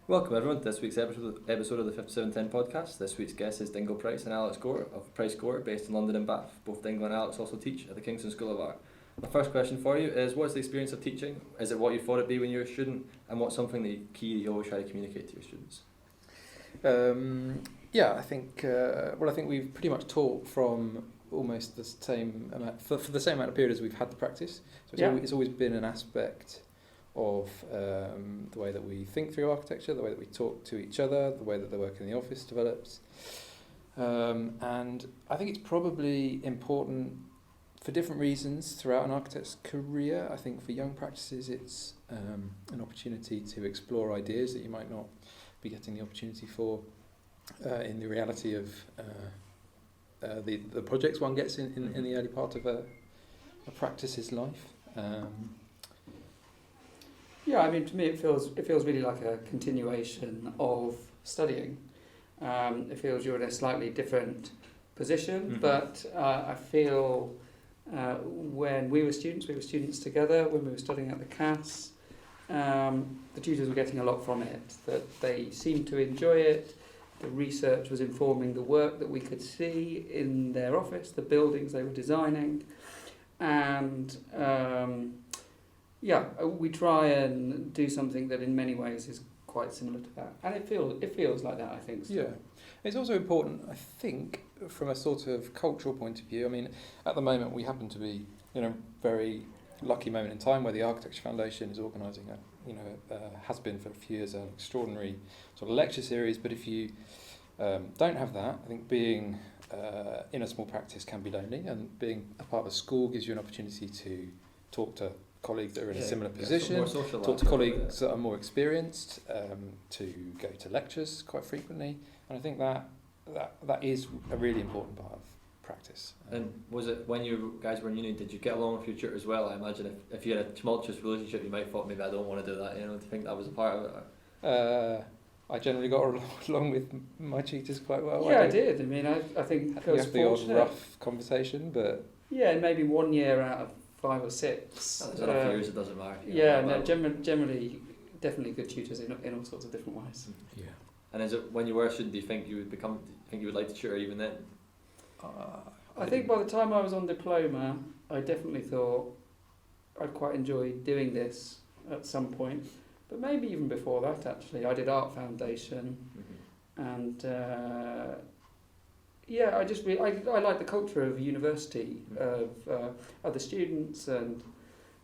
Welcome everyone to this week's episode of the 5710 podcast. This week's guest is Dingle Price and Alex Gore of Pricegore, based in London and Bath. Both Dingle and Alex also teach at the Kingston School of Art. My first question for you is, what's the experience of teaching? Is it what you thought it'd be when you were a student? And what's something that you always try to communicate to your students? I think we've pretty much taught from almost the same amount, for the same amount of period as we've had the practice. So it's always been an aspect of the way that we think through architecture, the way that we talk to each other, the way that the work in the office develops. And I think it's probably important for different reasons throughout an architect's career. I think for young practices it's an opportunity to explore ideas that you might not be getting the opportunity for in the reality of the projects one gets in the early part of a practice's life. To me it feels really like a continuation of studying. It feels you're in a slightly different position, but I feel when we were students together, when we were studying at the CAS, the tutors were getting a lot from it, that they seemed to enjoy it. The research was informing the work that we could see in their office, the buildings they were designing, and we try and do something that in many ways is quite similar to that, and it feels like that, I think. Still. Yeah, it's also important, I think, from a sort of cultural point of view. I mean, at the moment we happen to be in a very lucky moment in time where the Architecture Foundation is organising has been for a few years, an extraordinary sort of lecture series. But if you don't have that, I think being in a small practice can be lonely, and being a part of a school gives you an opportunity to talk to colleagues that are in a similar position, talk to colleagues that are more experienced, to go to lectures quite frequently, and I think that is a really important part of practice. And was it when you guys were in uni, did you get along with your tutors well? I imagine if you had a tumultuous relationship, you might have thought, maybe I don't want to do that, do you think that was a part of it? I generally got along with my tutors quite well. Yeah, I did. I mean, I think I was fortunate. The odd rough conversation, but... Yeah, maybe 1 year out of 5 or 6. That's enough years, it doesn't matter. Generally, definitely good tutors in all sorts of different ways. Yeah. And is it, when you were a student, do you think you would like to tutor even then? I think by the time I was on diploma, I definitely thought I'd quite enjoy doing this at some point. But maybe even before that, actually. I did Art Foundation, and I like the culture of university, of other students and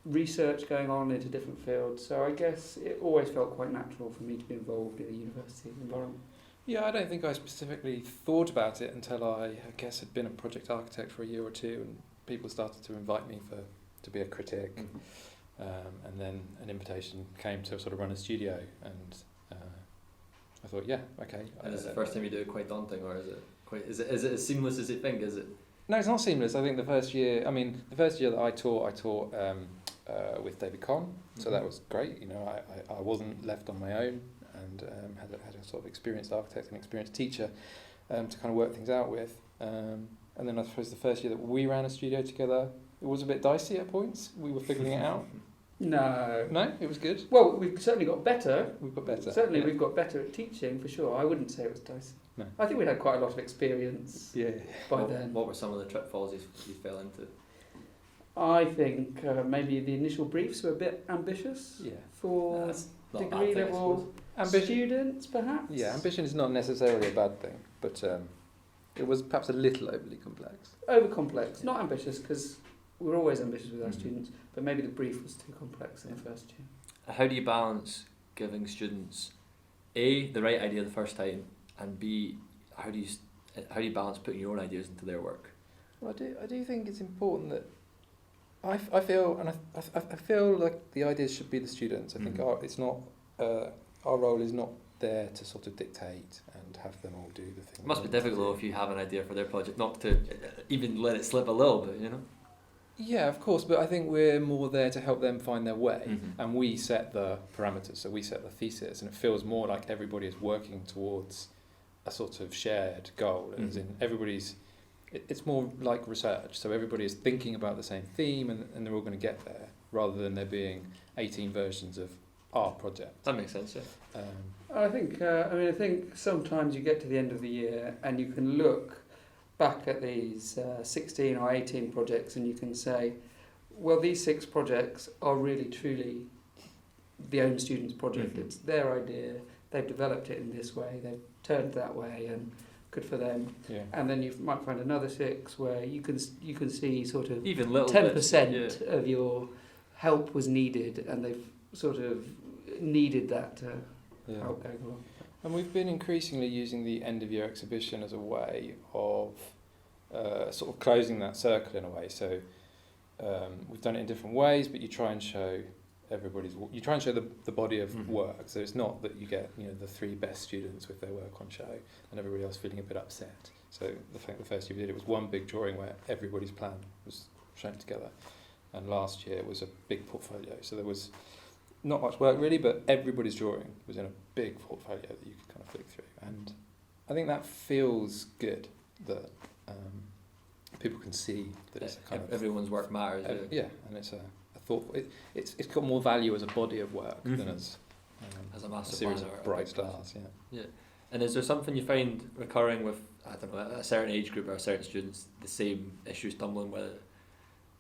research going on into different fields. So I guess it always felt quite natural for me to be involved in a university environment. Yeah, I don't think I specifically thought about it until I guess had been a project architect for a year or two, and people started to invite me to be a critic, and then an invitation came to sort of run a studio, and I thought, yeah, okay. And is the first time you do it quite daunting, or is it as seamless as you think? Is it? No, it's not seamless. I think the first year that I taught with David Conn, so that was great. I wasn't left on my own, and had a sort of experienced architect and experienced teacher to kind of work things out with. And then I suppose the first year that we ran a studio together, it was a bit dicey at points. We were figuring it out. No, it was good. Well, we've certainly got better. We've got better. Certainly, we've got better at teaching for sure. I wouldn't say it was dicey. No. I think we had quite a lot of experience. By then. What were some of the pitfalls you fell into? I think maybe the initial briefs were a bit ambitious for degree level students, perhaps. Yeah, ambition is not necessarily a bad thing, but it was perhaps a little overly complex. Over-complex, not ambitious, because we're always ambitious with our students, but maybe the brief was too complex in the first year. How do you balance giving students A, the right idea the first time, and B, how do you balance putting your own ideas into their work? Well, I do think it's important that I feel like the ideas should be the students. I think our role is not there to sort of dictate and have them all do the thing. It must be difficult if you have an idea for their project, not to even let it slip a little bit, Yeah, of course, but I think we're more there to help them find their way, and we set the parameters, so we set the thesis, and it feels more like everybody is working towards a sort of shared goal, as in everybody's... It's more like research, so everybody is thinking about the same theme, and they're all going to get there, rather than there being 18 versions of our project. That makes sense, yeah. I think sometimes you get to the end of the year and you can look back at these 16 or 18 projects and you can say, well, these 6 projects are really truly the own students' project. It's their idea. They've developed it in this way. They've turned that way, and good for them. Yeah. And then you might find another 6 where you can see sort of Even little 10% of your help was needed, and they've sort of needed that to help going along. And we've been increasingly using the end of year exhibition as a way of sort of closing that circle in a way. So we've done it in different ways, but you try and show the body of work. So it's not that you get the 3 best students with their work on show and everybody else feeling a bit upset. So the first year we did it was one big drawing where everybody's plan was shown together, and last year it was a big portfolio. So there was not much work really, but everybody's drawing was in a big portfolio that you could kind of flick through, and I think that feels good that people can see that it's a kind of everyone's work matters. And it's a thoughtful. It's got more value as a body of work than as a massive series banner of bright stars. Yeah. And is there something you find recurring with, I don't know, a certain age group or certain students, the same issues stumbling with?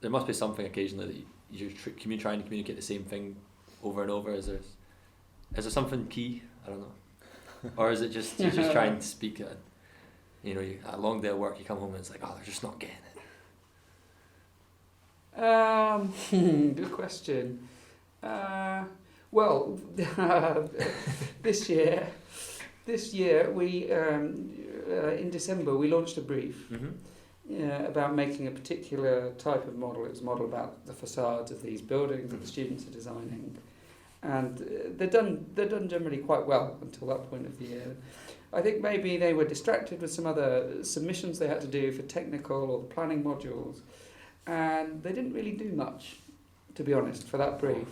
There must be something occasionally that you're trying to communicate the same thing over and over. Is there something key? I don't know. Or is it just you just trying to speak at a long day of work, you come home and it's like, oh, they're just not getting it. Good question. Well, this year we in December we launched a brief about making a particular type of model. It was a model about the facades of these buildings that the students are designing, and they're done generally quite well until that point of the year. I think maybe they were distracted with some other submissions they had to do for technical or the planning modules, and they didn't really do much, to be honest, for that brief.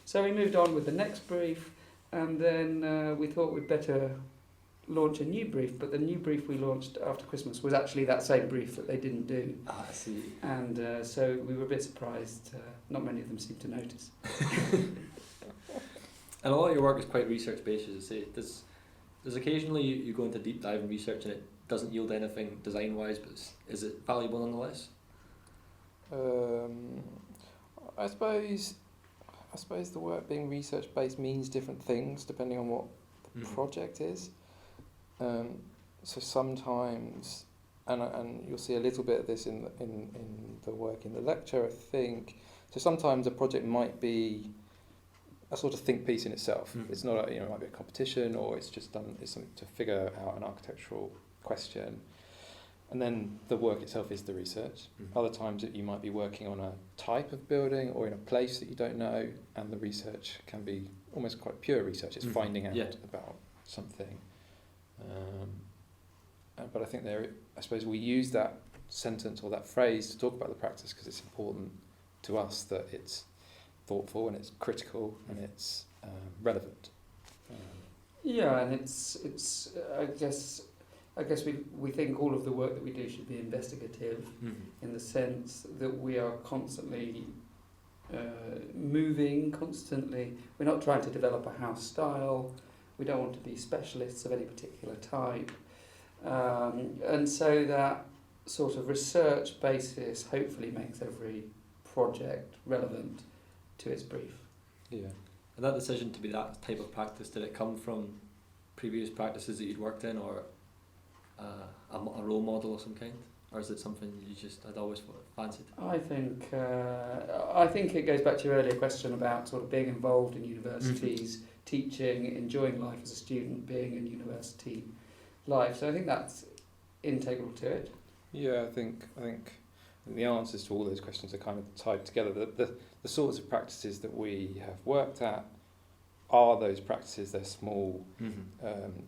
So we moved on with the next brief, and then we thought we'd better launch a new brief, but the new brief we launched after Christmas was actually that same brief that they didn't do. Ah, I see. And so we were a bit surprised. Not many of them seemed to notice. And a lot of your work is quite research-based, as you say. There's occasionally you go into deep dive and research and it doesn't yield anything design-wise, but is it valuable nonetheless? I suppose the work being research-based means different things depending on what the project is. So sometimes, and you'll see a little bit of this in the work in the lecture, I think. So sometimes a project might be a sort of think piece in itself. It's not it might be a competition, or it's something to figure out an architectural question. And then the work itself is the research. Other times you might be working on a type of building or in a place that you don't know, and the research can be almost quite pure research. It's finding out about something. But I think I suppose we use that sentence or that phrase to talk about the practice because it's important to us that it's thoughtful and it's critical and it's relevant. And it's I guess we think all of the work that we do should be investigative in the sense that we are constantly moving, constantly. We're not trying to develop a house style. We don't want to be specialists of any particular type. And so that sort of research basis hopefully makes every project relevant to its brief. Yeah. And that decision to be that type of practice, did it come from previous practices that you'd worked in, or a role model of some kind? Or is it something you just had always fancied? I think it goes back to your earlier question about sort of being involved in universities, teaching, enjoying life as a student, being in university life. So I think that's integral to it. Yeah, I think the answers to all those questions are kind of tied together. The sorts of practices that we have worked at are those practices. They're small,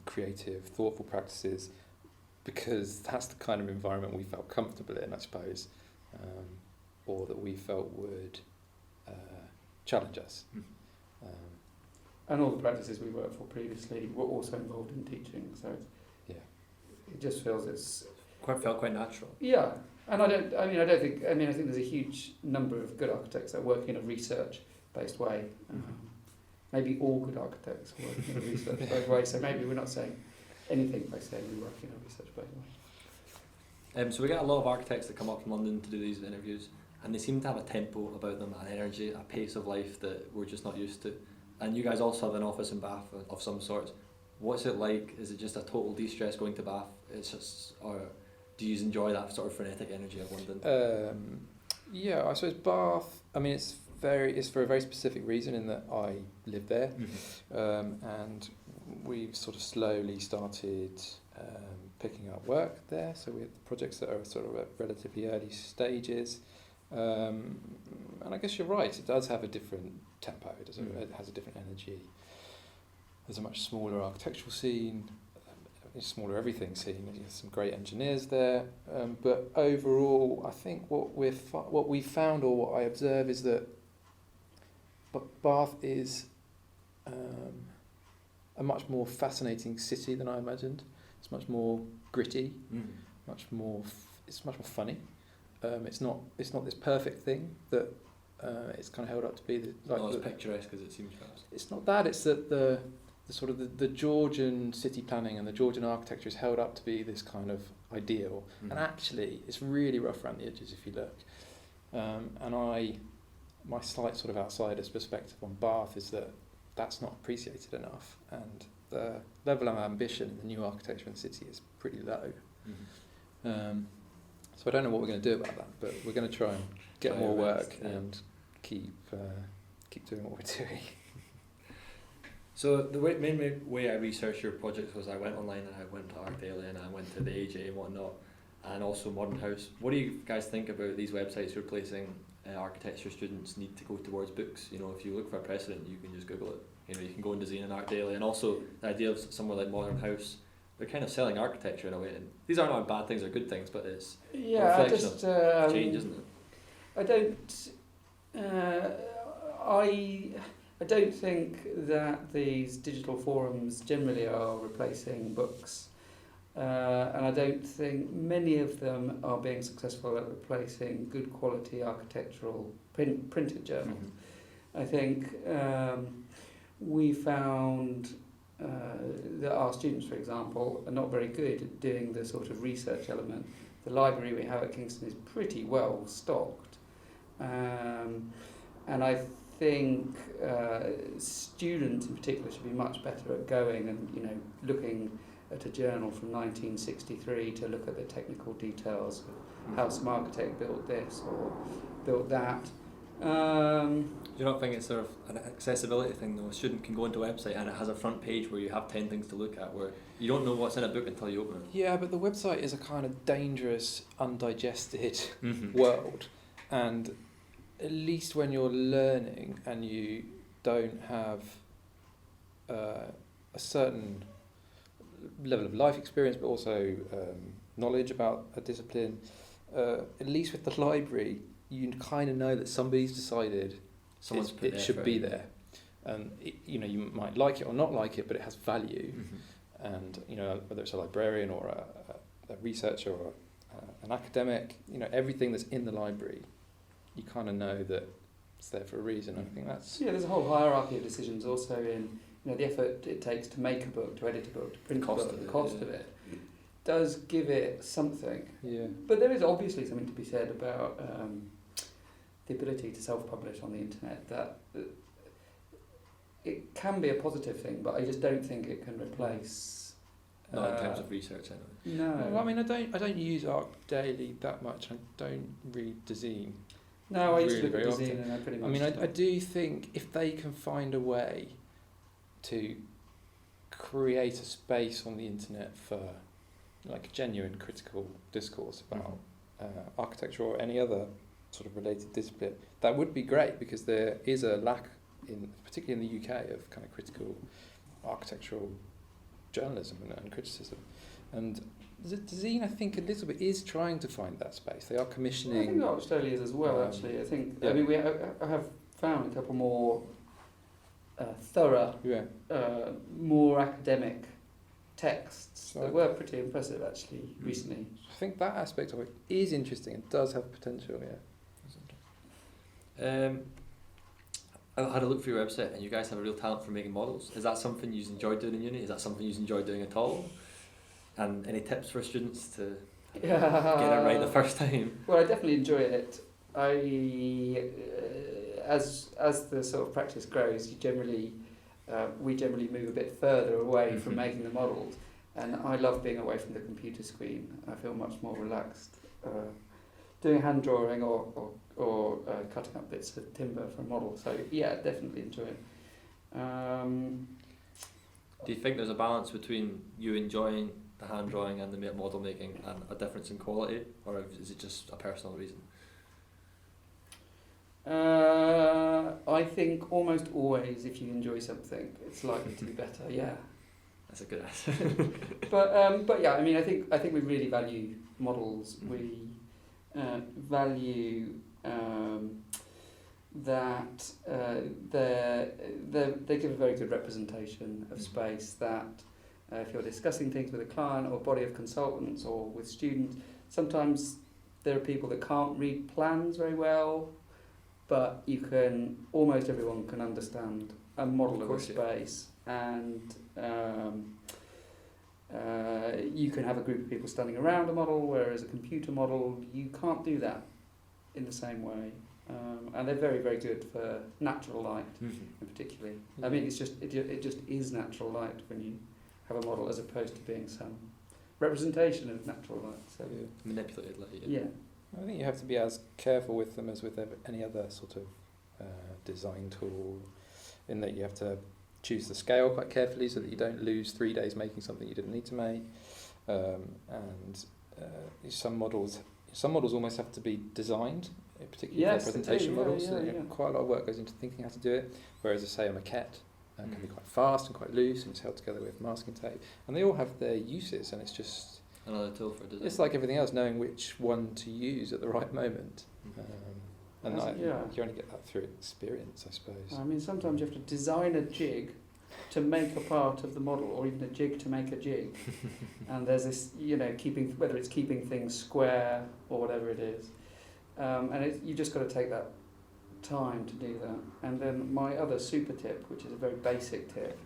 creative, thoughtful practices, because that's the kind of environment we felt comfortable in, I suppose, or that we felt would challenge us. And all the practices we worked for previously were also involved in teaching, so it just feels it's felt quite natural. Yeah, and I think there's a huge number of good architects that work in a research-based way. maybe all good architects work in a research-based way. So maybe we're not saying anything by saying we work in a research-based way. So we get a lot of architects that come up from London to do these interviews, and they seem to have a tempo about them, an energy, a pace of life that we're just not used to. And you guys also have an office in Bath of some sort. What's it like? Is it just a total de-stress going to Bath? Or do you enjoy that sort of frenetic energy of London? Yeah, I suppose Bath. I mean, it's for a very specific reason in that I live there, and we've sort of slowly started picking up work there. So we have projects that are sort of at relatively early stages, and I guess you're right. It does have a different tempo. It has a different energy. There's a much smaller architectural scene, a smaller everything scene. There's some great engineers there, but overall, I think what we found or what I observe is that Bath is a much more fascinating city than I imagined. It's much more gritty, much more. It's much more funny. It's not this perfect thing that it's kind of held up to be. Not as picturesque as it seems perhaps. It's not that. It's that the sort of the Georgian city planning and the Georgian architecture is held up to be this kind of ideal, and actually it's really rough around the edges if you look. And my slight sort of outsider's perspective on Bath is that that's not appreciated enough, and the level of ambition in the new architecture in the city is pretty low. So I don't know what we're going to do about that, but we're going to try and get more work and keep doing what we're doing. So the main way I researched your projects was I went online and I went to Art Daily and I went to the AJ and whatnot, and also Modern House. What do you guys think about these websites replacing architecture students need to go towards books? You know, if you look for a precedent, you can just Google it. You know, you can go into Zine and Art Daily, and also the idea of somewhere like Modern House, they're kind of selling architecture in a way. And these aren't all bad things or good things, but it's a reflection of change, isn't it? I don't think that these digital forums generally are replacing books, and I don't think many of them are being successful at replacing good quality architectural printed journals. I think we found that our students, for example, are not very good at doing the sort of research element. The library we have at Kingston is pretty well stocked, and I think students in particular should be much better at going and looking at a journal from 1963 to look at the technical details of how some architect built this or built that. Do you not think it's sort of an accessibility thing though? A student can go into a website and it has a front page where you have 10 things to look at, where you don't know what's in a book until you open it. Yeah, but the website is a kind of dangerous, undigested world, and at least when you're learning and you don't have a certain level of life experience, but also knowledge about a discipline, at least with the library, you kind of know that somebody's decided it should be there. And you might like it or not like it, but it has value. And whether it's a librarian or a researcher or an academic, everything that's in the library, you kind of know that it's there for a reason. I think that's there's a whole hierarchy of decisions also in the effort it takes to make a book, to edit a book, to print a book, the cost of it does give it something. Yeah. But there is obviously something to be said about the ability to self-publish on the internet. That it can be a positive thing, but I just don't think it can replace. Not in terms of research, anyway. No. Well, I mean, I don't use Arc Daily that much. I don't read Dezeen. No, I used to really look at very Dezeen often. and I pretty much. I mean, I do think if they can find a way to create a space on the internet for like genuine critical discourse about architecture or any other sort of related discipline, that would be great, because there is a lack, particularly in the UK, of kind of critical architectural journalism and criticism. And Zine, I think, a little bit is trying to find that space. They are commissioning. I think Australia is as well, actually. I think. Yeah. I mean, I have found a couple more thorough, more academic texts that were pretty impressive, actually, recently. I think that aspect of it is interesting and does have potential. Yeah. I had a look through your website, and you guys have a real talent for making models. Is that something you enjoyed doing in uni? Is that something you enjoyed doing at all? And any tips for students to get it right the first time? Well, I definitely enjoy it. As the sort of practice grows, we generally move a bit further away from making the models, and I love being away from the computer screen. I feel much more relaxed doing hand drawing or cutting up bits of timber for a model. So yeah, definitely enjoy it. Do you think there's a balance between you enjoying the hand drawing and the model making, and a difference in quality, or is it just a personal reason? I think almost always, if you enjoy something, it's likely to be better. Yeah. That's a good answer. But yeah, I mean, I think we really value models. We value that they give a very good representation of space. That if you're discussing things with a client or a body of consultants or with students, sometimes there are people that can't read plans very well, but almost everyone can understand a model of a space, and you can have a group of people standing around a model, whereas a computer model, you can't do that in the same way. And they're very, very good for natural light, in particularly. I mean, it just is natural light when you have a model, as opposed to being some representation of natural light. So manipulated light. Yeah. I think you have to be as careful with them as with any other sort of design tool, in that you have to choose the scale quite carefully so that you don't lose 3 days making something you didn't need to make. And some models almost have to be designed, particularly for presentation models. So quite a lot of work goes into thinking how to do it. Whereas, say, a maquette can be quite fast and quite loose, and it's held together with masking tape. And they all have their uses, and it's just another tool for design. It's like everything else, knowing which one to use at the right moment. And you only get that through experience, I suppose. I mean, sometimes you have to design a jig to make a part of the model, or even a jig to make a jig. And there's this, whether it's keeping things square or whatever it is. And you just got to take that time to do that. And then my other super tip, which is a very basic tip,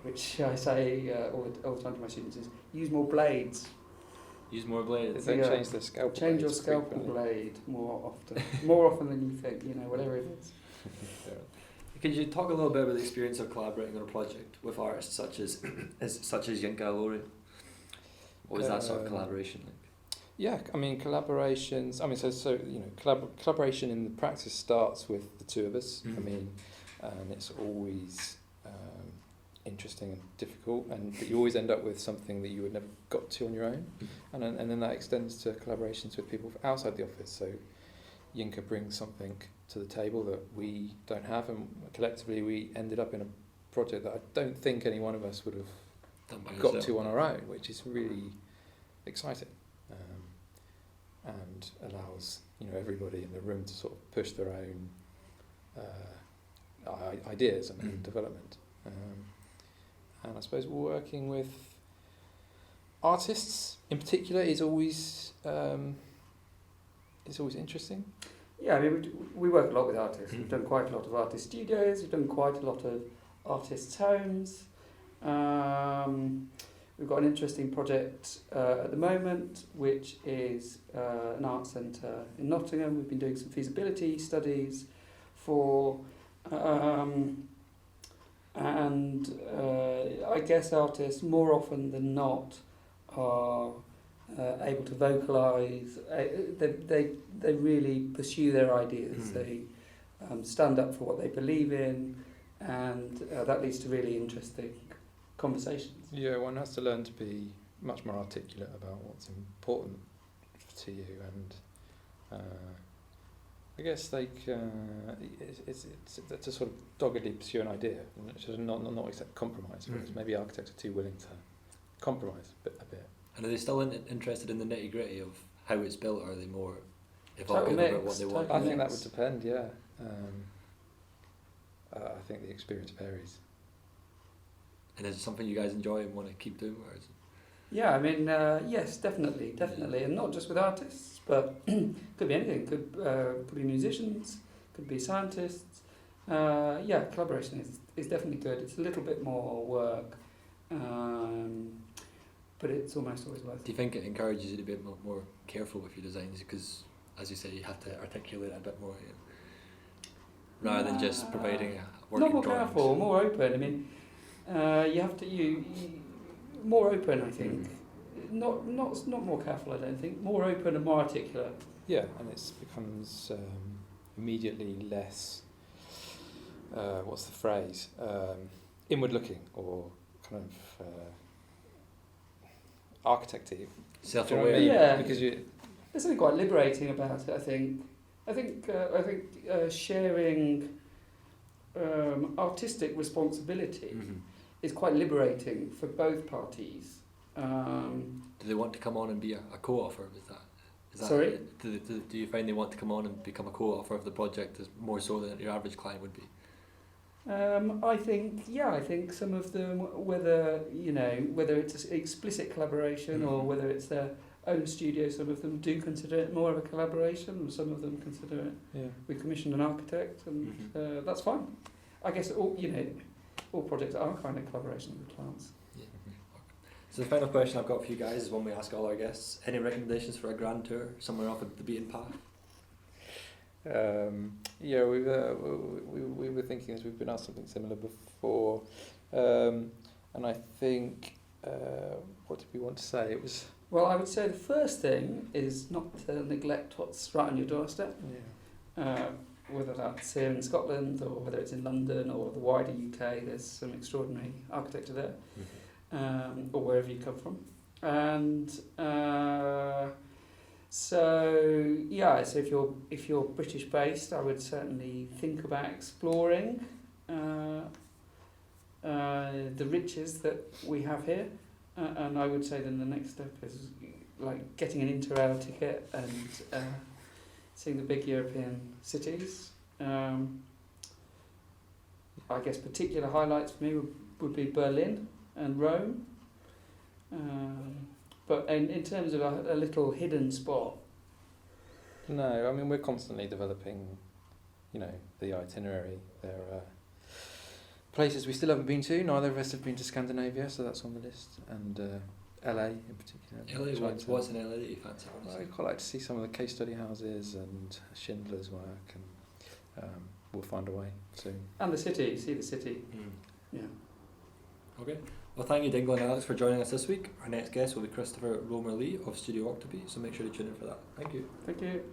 which I say all the time to my students, is use more blades. Use more blades. Don't change the scalpel. Change your scalpel blade more often than you think. Whatever it is. Could you talk a little bit about the experience of collaborating on a project with artists such as Dingle? What was that sort of collaboration like? Yeah, I mean, collaborations. I mean, collaboration in the practice starts with the two of us. I mean, and it's always interesting and difficult, but you always end up with something that you would never got to on your own, and then that extends to collaborations with people outside the office. So Yinka brings something to the table that we don't have, and collectively we ended up in a project that I don't think any one of us would have got to on our own, which is really exciting, and allows everybody in the room to sort of push their own ideas and development. And I suppose working with artists in particular is always interesting. Yeah, I mean, we work a lot with artists. We've done quite a lot of artist studios. We've done quite a lot of artists' homes. We've got an interesting project at the moment, which is an art centre in Nottingham. We've been doing some feasibility studies for, and I guess artists more often than not are able to vocalise. They really pursue their ideas. They stand up for what they believe in, and that leads to really interesting conversations. Yeah, one has to learn to be much more articulate about what's important to you, and I guess it's to sort of doggedly pursue an idea, and not accept compromise. Whereas maybe architects are too willing to compromise a bit. And are they still interested in the nitty gritty of how it's built, or are they more evocative about what they want? I think that would depend. Yeah, I think the experience varies. And is it something you guys enjoy and want to keep doing, or is it? Yeah, I mean, yes, definitely, and not just with artists, but could be anything. Could be musicians, could be scientists, Yeah, collaboration is definitely good. It's a little bit more work, but it's almost always worth it. Do you think it encourages you to be a bit more careful with your designs? Because, as you say, you have to articulate it a bit more, rather than just providing a working Not more drawings. careful, more open. I mean, you have to you more open. I think, not more careful. I don't think more open and more articulate. Yeah, and it becomes immediately less. What's the phrase? Inward looking, or kind of architecty. Self-aware. Do you know what I mean? Yeah. Because you. There's something quite liberating about it. I think sharing artistic responsibility is quite liberating for both parties. Do they want to come on and be a co-author? Is that Sorry? Do you find they want to come on and become a co-author of the project as more so than your average client would be? I think some of them, whether it's explicit collaboration or whether it's their own studio, some of them do consider it more of a collaboration, and some of them consider it. We commissioned an architect, and that's fine. I guess all projects are kind of collaboration with clients. Yeah. So the final question I've got for you guys is one we ask all our guests. Any recommendations for a grand tour somewhere off the beaten path? Yeah, we were thinking as we've been asked something similar before, and I think what did we want to say? It was. Well, I would say the first thing is not to neglect what's right on your doorstep. Whether that's here in Scotland or whether it's in London or the wider UK, there's some extraordinary architecture there, or wherever you come from. And so if you're British based, I would certainly think about exploring the riches that we have here. And I would say then the next step is like getting an Interrail ticket and seeing the big European cities. I guess particular highlights for me would be Berlin and Rome. But in terms of a little hidden spot. No, I mean we're constantly developing, the itinerary. There are places we still haven't been to. Neither of us have been to Scandinavia, so that's on the list. And LA in particular. LA, what's in LA that you fancy? I'd quite like to see some of the case study houses and Schindler's work, and we'll find a way soon. And the city, see the city. Yeah. Okay. Well, thank you, Dingle and Alex, for joining us this week. Our next guest will be Christopher Romer-Lee of Studio Octopi, so make sure to tune in for that. Thank you. Thank you.